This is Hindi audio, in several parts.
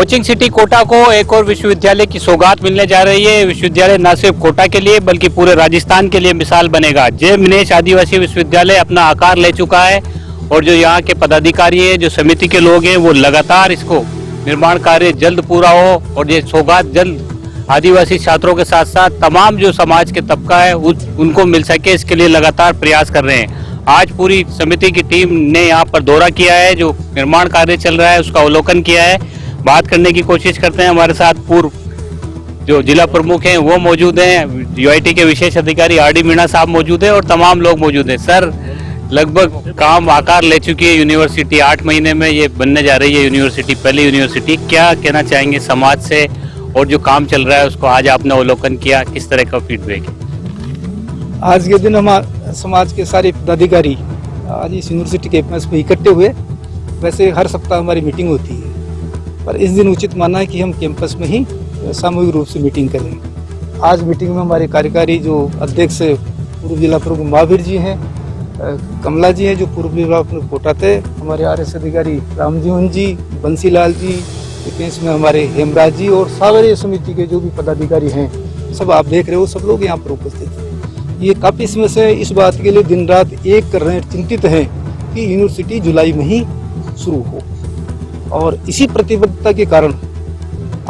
कोचिंग सिटी कोटा को एक और विश्वविद्यालय की सौगात मिलने जा रही है। विश्वविद्यालय न सिर्फ कोटा के लिए बल्कि पूरे राजस्थान के लिए मिसाल बनेगा। जय मिनेश आदिवासी विश्वविद्यालय अपना आकार ले चुका है और जो यहाँ के पदाधिकारी हैं, जो समिति के लोग हैं, वो लगातार इसको निर्माण कार्य जल्द पूरा हो और ये सौगात जल्द आदिवासी छात्रों के साथ साथ तमाम जो समाज के तबका है उनको मिल सके, इसके लिए लगातार प्रयास कर रहे हैं। आज पूरी समिति की टीम ने यहाँ पर दौरा किया है, जो निर्माण कार्य चल रहा है उसका अवलोकन किया है। बात करने की कोशिश करते हैं। हमारे साथ पूर्व जो जिला प्रमुख हैं वो मौजूद हैं, यूआईटी के विशेष अधिकारी आरडी मीणा साहब मौजूद हैं और तमाम लोग मौजूद हैं। सर, लगभग काम आकार ले चुकी है यूनिवर्सिटी, 8 महीने में ये बनने जा रही है यूनिवर्सिटी, पहली यूनिवर्सिटी। क्या कहना चाहेंगे समाज से और जो काम चल रहा है उसको आज आपने अवलोकन किया, किस तरह का फीडबैक है? आज के दिन हमारे समाज के सारे पदाधिकारी आज इस यूनिवर्सिटी के कैंपस में इकट्ठे हुए। वैसे हर सप्ताह हमारी मीटिंग होती है, पर इस दिन उचित माना है कि हम कैंपस में ही सामूहिक रूप से मीटिंग करें। आज मीटिंग में हमारे कार्यकारी जो अध्यक्ष पूर्व जिला प्रमुख महावीर जी हैं, कमला जी हैं जो पूर्व जिला प्रमुख कोटा थे, हमारे आरएस अधिकारी रामजीवन जी, बंसीलाल जी, डिफेंस में हमारे हेमराज जी और सारे समिति के जो भी पदाधिकारी हैं, सब आप देख रहे हो, सब लोग यहाँ पर उपस्थित हैं। ये काफ़ी समय से इस बात के लिए दिन रात एक कर रहे हैं, चिंतित हैं कि यूनिवर्सिटी जुलाई में ही शुरू हो। और इसी प्रतिबद्धता के कारण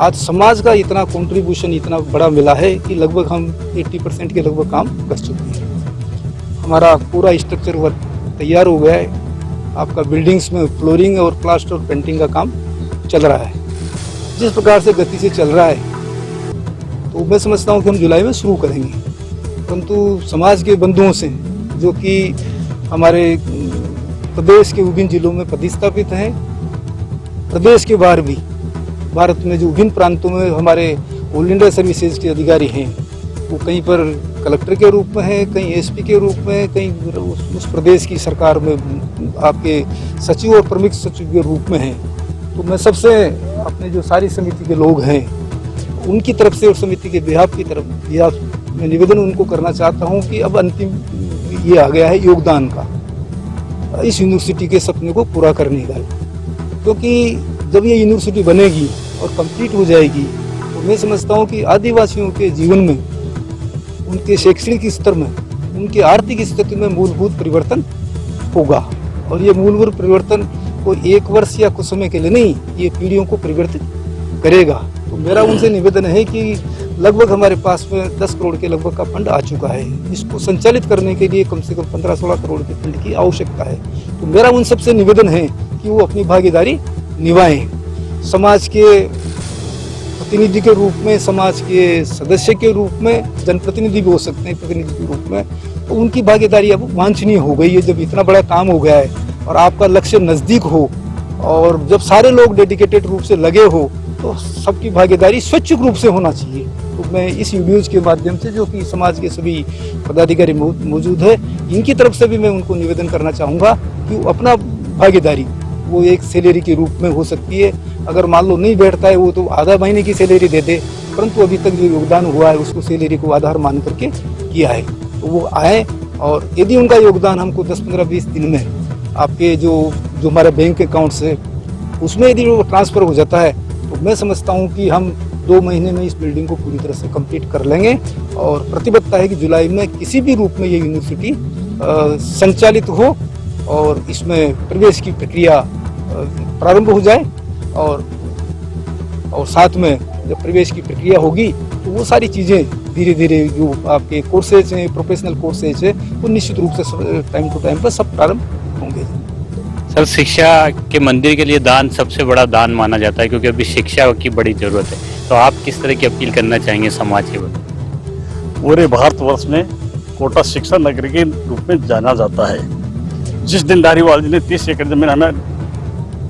आज समाज का इतना कंट्रीब्यूशन इतना बड़ा मिला है कि लगभग हम 80% के लगभग काम कर चुके हैं। हमारा पूरा स्ट्रक्चर वर्क तैयार हो गया है। आपका बिल्डिंग्स में फ्लोरिंग और प्लास्टर और पेंटिंग का काम चल रहा है। जिस प्रकार से गति से चल रहा है तो मैं समझता हूँ कि हम जुलाई में शुरू करेंगे, परंतु समाज के बंधुओं से जो कि हमारे प्रदेश के विभिन्न जिलों में प्रतिस्थापित हैं, प्रदेश के बाहर भी भारत में जो विभिन्न प्रांतों में हमारे ऑल इंडिया सर्विसेज के अधिकारी हैं, वो कहीं पर कलेक्टर के रूप में हैं, कहीं एसपी के रूप में, कहीं उस प्रदेश की सरकार में आपके सचिव और प्रमुख सचिव के रूप में हैं। तो मैं सबसे अपने जो सारी समिति के लोग हैं उनकी तरफ से और समिति के बिहाफ की तरफ मैं निवेदन उनको करना चाहता हूँ कि अब अंतिम ये आ गया है योगदान का, इस यूनिवर्सिटी के सपने को पूरा करने का। क्योंकि जब ये यूनिवर्सिटी बनेगी और कंप्लीट हो जाएगी तो मैं समझता हूँ कि आदिवासियों के जीवन में, उनके शैक्षणिक स्तर में, उनके आर्थिक स्थिति में मूलभूत परिवर्तन होगा। और ये मूलभूत परिवर्तन कोई 1 वर्ष या कुछ समय के लिए नहीं, ये पीढ़ियों को परिवर्तित करेगा। तो मेरा उनसे निवेदन है कि लगभग हमारे पास में 10 करोड़ के लगभग का फंड आ चुका है। इसको संचालित करने के लिए कम से कम 15-16 करोड़ के फंड की आवश्यकता है। तो मेरा उन सबसे निवेदन है कि वो अपनी भागीदारी निभाएं। समाज के प्रतिनिधि के रूप में, समाज के सदस्य के रूप में, जनप्रतिनिधि भी हो सकते हैं प्रतिनिधि के रूप में, तो उनकी भागीदारी अब वांछनीय हो गई है। जब इतना बड़ा काम हो गया है और आपका लक्ष्य नज़दीक हो और जब सारे लोग डेडिकेटेड रूप से लगे हो तो सबकी भागीदारी स्वैच्छिक रूप से होना चाहिए। तो मैं इस वीडियोज के माध्यम से जो कि समाज के सभी पदाधिकारी मौजूद है, इनकी तरफ से भी मैं उनको निवेदन करना चाहूँगा कि वो अपना भागीदारी वो एक सैलरी के रूप में हो सकती है। अगर मान लो नहीं बैठता है वो तो आधा महीने की सैलरी दे दे, परंतु अभी तक जो योगदान हुआ है उसको सैलरी को आधार मान करके किया है, तो वो आए। और यदि उनका योगदान हमको 10-15-20 दिन में आपके जो हमारे बैंक अकाउंट से उसमें यदि वो ट्रांसफ़र हो जाता है तो मैं समझता हूँ कि हम 2 महीने में इस बिल्डिंग को पूरी तरह से कंप्लीट कर लेंगे। और प्रतिबद्धता है कि जुलाई में किसी भी रूप में ये यूनिवर्सिटी संचालित हो और इसमें प्रवेश की प्रक्रिया प्रारंभ हो जाए। और साथ में जब प्रवेश की प्रक्रिया होगी तो वो सारी चीज़ें धीरे धीरे जो आपके कोर्सेज हैं, प्रोफेशनल कोर्सेज हैं, वो निश्चित रूप से टाइम टू टाइम पर सब प्रारंभ होंगे। सर, शिक्षा के मंदिर के लिए दान सबसे बड़ा दान माना जाता है, क्योंकि अभी शिक्षा की बड़ी ज़रूरत है। तो आप किस तरह की अपील करना चाहेंगे समाज के बारे? पूरे भारतवर्ष में कोटा शिक्षा नगरी के रूप में जाना जाता है। जिस दिन धारीवाल जी ने 30 एकड़ जमीन हमें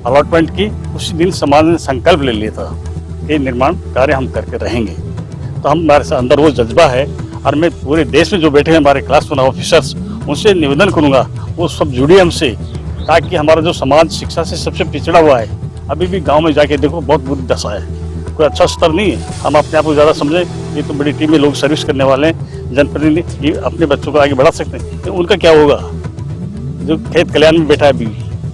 अलॉटमेंट की, उसी दिन समाज ने संकल्प ले लिया था कि निर्माण कार्य हम करके रहेंगे। तो हमारे अंदर वो जज्बा है। और मैं पूरे देश में जो बैठे हैं हमारे क्लास 1 ऑफिसर्स, उनसे निवेदन करूँगा वो सब जुड़े हमसे, ताकि हमारा जो समाज शिक्षा से सबसे पिछड़ा हुआ है, अभी भी गांव में जाके देखो बहुत बुरी दशा है, कोई अच्छा स्तर नहीं है। हम अपने आप को ज़्यादा समझे, ये तो बड़ी टीम में लोग सर्विस करने वाले हैं, जनप्रतिनिधि ये अपने बच्चों को आगे बढ़ा सकते हैं। तो उनका क्या होगा? जो खेत कल्याण में बैठा है अभी,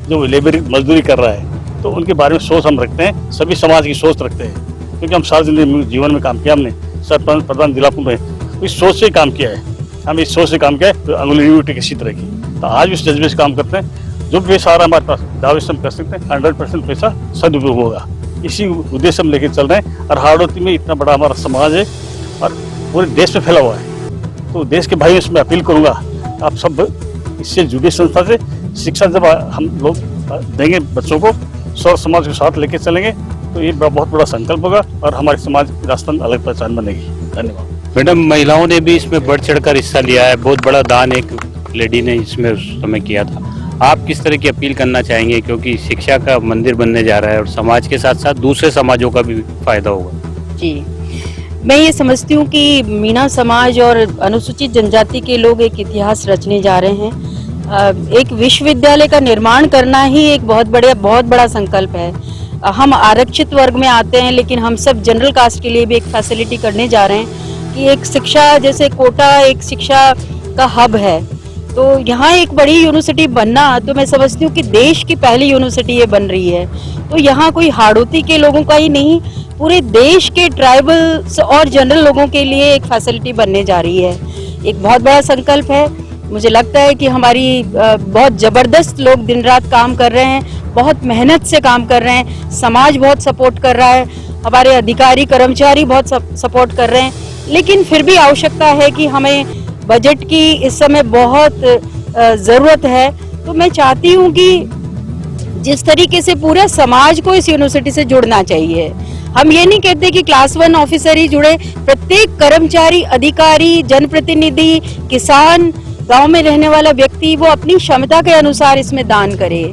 जो लेबर मजदूरी कर रहा है, तो उनके बारे में सोच हम रखते हैं, सभी समाज की सोच रखते हैं, क्योंकि हम सारा जीवन में काम किया, हमने सरपंच प्रधान जिला में इस सोच से काम किया है, हम इस सोच से काम किया है, तो अंगुली उठी किसी तरह की। तो आज इस जज्बे से काम करते हैं, जो पैसा आ रहा है हमारे पास दावे से हम कर सकते हैं 100% पैसा सदुपयोग होगा, इसी उद्देश्य हम लेके चल रहे हैं। और हाड़ौती में इतना बड़ा हमारा समाज है और पूरे देश में फैला हुआ है, तो देश के भाइयों से मैं अपील करूंगा, आप सब इससे जुड़ी संस्था से शिक्षा जब हम लोग देंगे बच्चों को, स्वस्थ समाज के साथ लेके चलेंगे, तो ये बहुत बड़ा संकल्प होगा और हमारे समाज की राजस्थान अलग पहचान बनेगी। धन्यवाद। मैडम, महिलाओं ने भी इसमें बढ़ चढ़कर हिस्सा लिया है, बहुत बड़ा दान एक लेडी ने इसमें उस समय किया था। आप किस तरह की अपील करना चाहेंगे, क्योंकि शिक्षा का मंदिर बनने जा रहा है और समाज के साथ साथ दूसरे समाजों का भी फायदा होगा? जी, मैं ये समझती हूँ कि मीणा समाज और अनुसूचित जनजाति के लोग एक इतिहास रचने जा रहे हैं। एक विश्वविद्यालय का निर्माण करना ही एक बहुत बड़ा संकल्प है। हम आरक्षित वर्ग में आते हैं, लेकिन हम सब जनरल कास्ट के लिए भी एक फैसिलिटी करने जा रहे हैं कि एक शिक्षा, जैसे कोटा एक शिक्षा का हब है, तो यहाँ एक बड़ी यूनिवर्सिटी बनना, तो मैं समझती हूँ कि देश की पहली यूनिवर्सिटी ये बन रही है। तो यहाँ कोई हाड़ौती के लोगों का ही नहीं, पूरे देश के ट्राइबल्स और जनरल लोगों के लिए एक फैसिलिटी बनने जा रही है। एक बहुत बड़ा संकल्प है। मुझे लगता है कि हमारी बहुत ज़बरदस्त लोग दिन रात काम कर रहे हैं, बहुत मेहनत से काम कर रहे हैं, समाज बहुत सपोर्ट कर रहा है, हमारे अधिकारी कर्मचारी बहुत सपोर्ट कर रहे हैं, लेकिन फिर भी आवश्यकता है कि हमें बजट की इस समय बहुत ज़रूरत है। तो मैं चाहती हूँ कि जिस तरीके से पूरा समाज को इस यूनिवर्सिटी से जुड़ना चाहिए, हम ये नहीं कहते कि क्लास 1 ऑफिसर ही जुड़े, प्रत्येक कर्मचारी, अधिकारी, जनप्रतिनिधि, किसान, गांव में रहने वाला व्यक्ति वो अपनी क्षमता के अनुसार इसमें दान करे,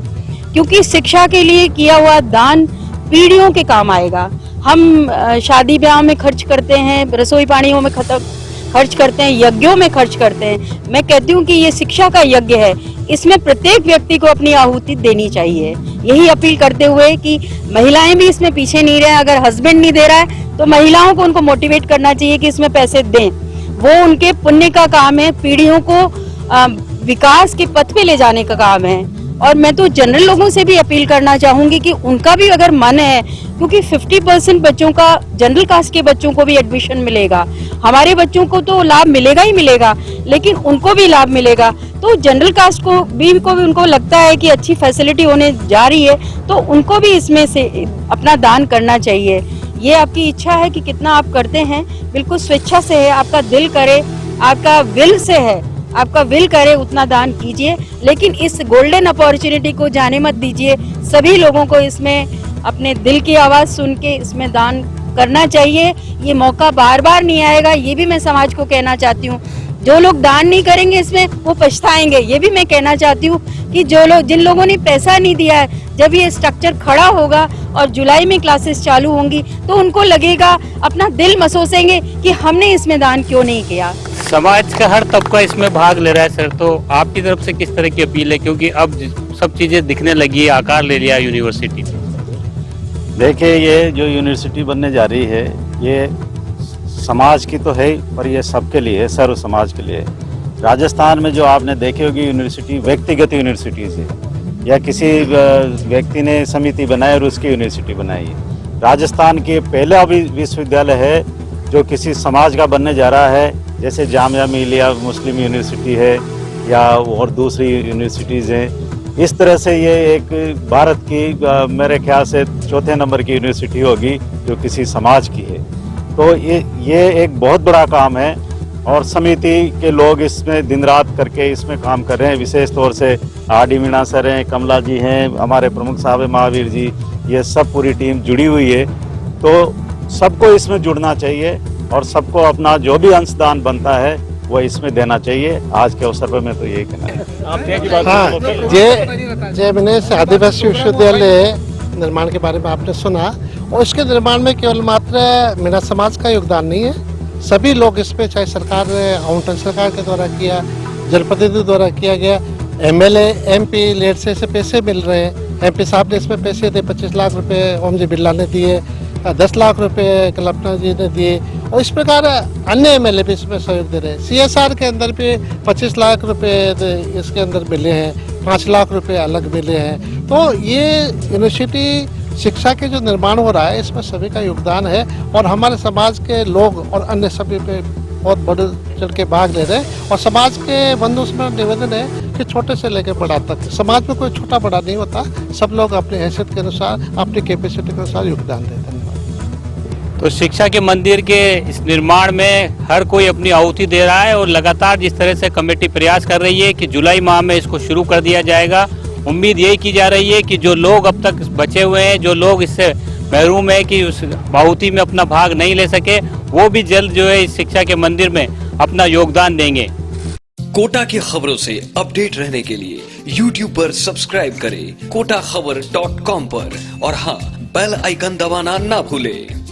क्योंकि शिक्षा के लिए किया हुआ दान पीढ़ियों के काम आएगा। हम शादी ब्याह में खर्च करते हैं, रसोई पानियों में खर्च करते हैं, यज्ञों में खर्च करते हैं। मैं कहती हूँ कि ये शिक्षा का यज्ञ है, इसमें प्रत्येक व्यक्ति को अपनी आहुति देनी चाहिए। यही अपील करते हुए कि महिलाएं भी इसमें पीछे नहीं रहे। अगर हस्बैंड नहीं दे रहा है तो महिलाओं को उनको मोटिवेट करना चाहिए कि इसमें पैसे दें, वो उनके पुण्य का काम है, पीढ़ियों को विकास के पथ पे ले जाने का काम है। और मैं तो जनरल लोगों से भी अपील करना चाहूंगी कि उनका भी अगर मन है, क्योंकि 50% बच्चों का, जनरल कास्ट के बच्चों को भी एडमिशन मिलेगा, हमारे बच्चों को तो लाभ मिलेगा ही मिलेगा, लेकिन उनको भी लाभ मिलेगा। तो जनरल कास्ट को भी उनको लगता है कि अच्छी फैसिलिटी होने जा रही है, तो उनको भी इसमें से अपना दान करना चाहिए। ये आपकी इच्छा है कि कितना आप करते हैं, बिल्कुल स्वेच्छा से है, आपका दिल करे, आपका विल से है, आपका विल करे उतना दान कीजिए, लेकिन इस गोल्डन अपॉर्चुनिटी को जाने मत दीजिए। सभी लोगों को इसमें अपने दिल की आवाज़ सुन के इसमें दान करना चाहिए। ये मौका बार बार नहीं आएगा, ये भी मैं समाज को कहना चाहती हूँ। जो लोग दान नहीं करेंगे इसमें, वो पछताएंगे। ये भी मैं कहना चाहती हूँ कि जिन लोगों ने पैसा नहीं दिया है, जब ये स्ट्रक्चर खड़ा होगा और जुलाई में क्लासेस चालू होंगी, तो उनको लगेगा, अपना दिल महसूसेंगे कि हमने इसमें दान क्यों नहीं किया। समाज का हर तबका इसमें भाग ले रहा है सर, तो आपकी तरफ से किस तरह की अपील है, क्योंकि अब सब चीजें दिखने लगी है, आकार ले लिया यूनिवर्सिटी। देखिए, ये जो यूनिवर्सिटी बनने जा रही है, ये समाज की तो है, पर ये सबके लिए है, सर्व समाज के लिए। राजस्थान में जो आपने देखी होगी यूनिवर्सिटी, व्यक्तिगत यूनिवर्सिटीज़ है, या किसी व्यक्ति ने समिति बनाई और उसकी यूनिवर्सिटी बनाई है। राजस्थान के पहला विश्वविद्यालय है जो किसी समाज का बनने जा रहा है, जैसे जामिया मिलिया मुस्लिम यूनिवर्सिटी है या और दूसरी यूनिवर्सिटीज़ हैं। इस तरह से ये एक भारत की मेरे ख्याल से चौथे नंबर की यूनिवर्सिटी होगी जो किसी समाज की है। तो ये एक बहुत बड़ा काम है और समिति के लोग इसमें दिन रात करके इसमें काम कर रहे हैं। विशेष तौर से आर.डी. मीणा सर हैं, कमला जी हैं, हमारे प्रमुख साहब हैं महावीर जी, ये सब पूरी टीम जुड़ी हुई है। तो सबको इसमें जुड़ना चाहिए और सबको अपना जो भी अंशदान बनता है वो इसमें देना चाहिए। आज के अवसर पर मैं तो यही कहना है। हाँ, जय मिनेश आदिवासी विश्वविद्यालय निर्माण के बारे में आपने सुना, और इसके निर्माण में केवल मात्र मीणा समाज का योगदान नहीं है, सभी लोग इसमें, चाहे सरकार आउंटन सरकार के द्वारा किया, जनप्रतिनिधि द्वारा किया गया, एमएलए एमपी लेट से पैसे मिल रहे हैं। एमपी साहब ने इसमें पैसे दिए, 25 लाख रुपए ओम जी बिरला ने दिए, 10 लाख रुपए कल्पना जी ने दिए, और इस प्रकार अन्य एमएलए भी इसमें सहयोग दे रहे हैं। CSR के अंदर भी 25 लाख रुपए इसके अंदर मिले हैं। 5 लाख रुपए अलग मिले हैं। तो ये यूनिवर्सिटी शिक्षा के जो निर्माण हो रहा है इसमें सभी का योगदान है और हमारे समाज के लोग और अन्य सभी पे बहुत बढ़ चढ़ के भाग ले रहे हैं। और समाज के बंधु में निवेदन है कि छोटे से लेकर बड़ा तक समाज में कोई छोटा बड़ा नहीं होता, सब लोग अपनी हैसियत के अनुसार अपनी कैपेसिटी के अनुसार योगदान देते हैं। तो शिक्षा के मंदिर के इस निर्माण में हर कोई अपनी आहुति दे रहा है और लगातार जिस तरह से कमेटी प्रयास कर रही है कि जुलाई माह में इसको शुरू कर दिया जाएगा। उम्मीद यही की जा रही है कि जो लोग अब तक बचे हुए हैं, जो लोग इससे महरूम है कि उस आहुति में अपना भाग नहीं ले सके, वो भी जल्द जो है इस शिक्षा के मंदिर में अपना योगदान देंगे। कोटा की खबरों से अपडेट रहने के लिए YouTube पर सब्सक्राइब करें kotakhbar.com पर और हाँ, बेल आइकन दबाना ना भूलें।